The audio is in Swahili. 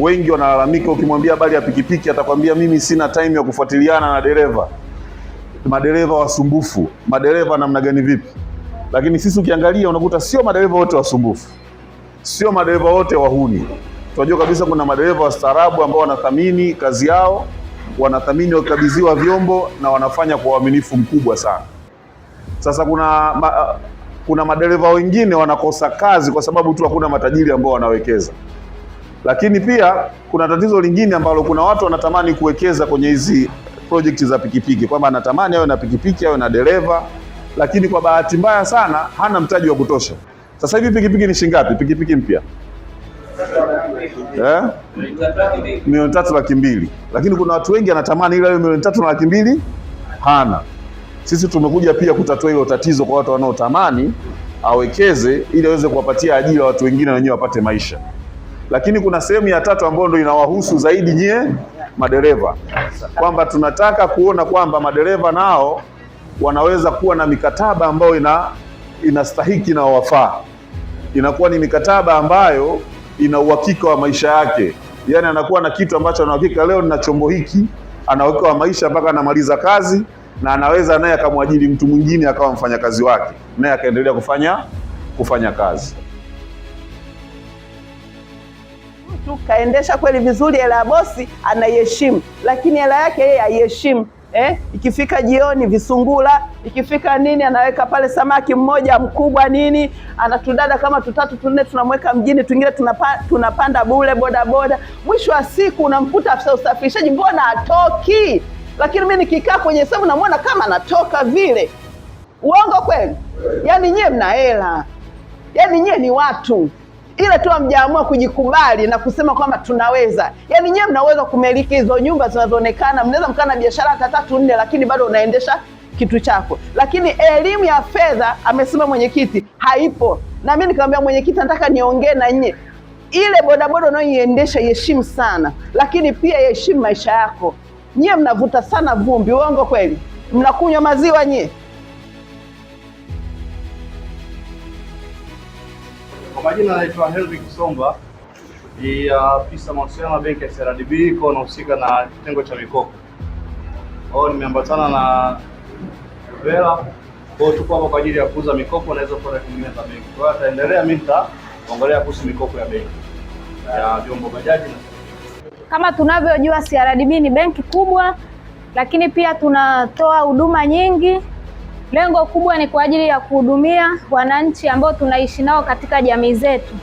wengi wanalalamika, ukimwambia habari ya pikipiki atakwambia mimi sina time ya kufuatiliana na dereva. Madereva wasumbufu, madereva namna gani vipi? Lakini sisi ukiangalia unakuta sio madereva wote wasumbufu, sio madereva wote wahuni. Tunajua kabisa kuna madereva wastaarabu ambao wanathamini kazi yao, wanathamini wakabidhiwa vyombo na wanafanya kwa uaminifu mkubwa sana. Sasa kuna madereva wengine wanakosa kazi kwa sababu tu hakuna matajiri ambao wanawekeza. Lakini pia kuna tatizo lingine ambalo kuna watu wanatamani kuwekeza kwenye hizi project za pikipiki, kwamba anatamani awe na pikipiki, awe na dereva, lakini kwa bahati mbaya sana hana mtaji wa kutosha. Sasa hivi pikipiki ni shilingi ngapi? Pikipiki mpya 3,200,000. Lakini kuna watu wengi anatamani ile 3,200,000 hana. Sisi tumekuja pia kutatua hilo tatizo kwa watu wanaotamani awekeze ili aweze kuwapatia ajira watu wengine na wenyewe wapate maisha. Lakini kuna sehemu ya tatu ambayo ndio inawahusu zaidi nyie madereva, kwamba tunataka kuona kwamba madereva nao wanaweza kuwa na mikataba ambayo inastahiki na wafaa. Inakuwa ni mikataba ambayo ina uhakika wa maisha yake. Yaani anakuwa na kitu ambacho ana uhakika, leo nina chombo hiki, ana uhakika wa maisha mpaka anamaliza kazi, na anaweza naye akamwajiri mtu mwingine akawa mfanyakazi wake, naye akaendelea kufanya kazi. Mtu kaendesha kweli vizuri, hela ya bosi anaiheshimu, lakini hela yake yeye haiheshimu. Ikifika jioni visungula, ikifika nini anaweka pale samaki mmoja mkubwa nini, anatudada kama 3 4 tunamweka mjini, twingine tunapanda bure bodaboda. Mwisho wa siku unamkuta afisa usafirishaji, mbona hatoki? Lakini mimi nikikaa kwenye sehemu namuona kama anatoka vile. Uongo kweli? Yaani nyie mna hela, yaani nyie ni watu, ila tu hamjaamua kujikubali na kusema kwamba tunaweza. Yaani nyie mnaweza kumiliki hizo nyumba zinazoonekana, mnaweza mkaa na biashara hata 3 4, lakini bado unaendesha kitu chako. Lakini elimu ya fedha, amesema mwenyekiti, haipo. Na mimi nikamwambia mwenyekiti, nataka niongee na nyie, ile bodaboda unayoiendesha iheshimu sana, lakini pia iheshimu maisha yako. Nyie mnavuta sana vumbi, uongo kweli? Mnakunywa maziwa nyie? Kwa majina naitwa Henry Kisomba, ni afisa mawasiliano wa benki ya CRDB, kwa nahusika na kitengo cha mikopo. Nimeambatana na Vela, kwa tuko hapa kwa ajili ya kuuza mikopo na hizo product nyingine za benki. Kwa hiyo ataendelea, mimi nitaongelea kuhusu mikopo ya benki ya vyombo bajaji. Kama tunavyojua CRDB ni benki kubwa, lakini pia tunatoa huduma nyingi. Lengo kubwa ni kwa ajili ya kuhudumia wananchi ambao tunaishi nao katika jamii zetu.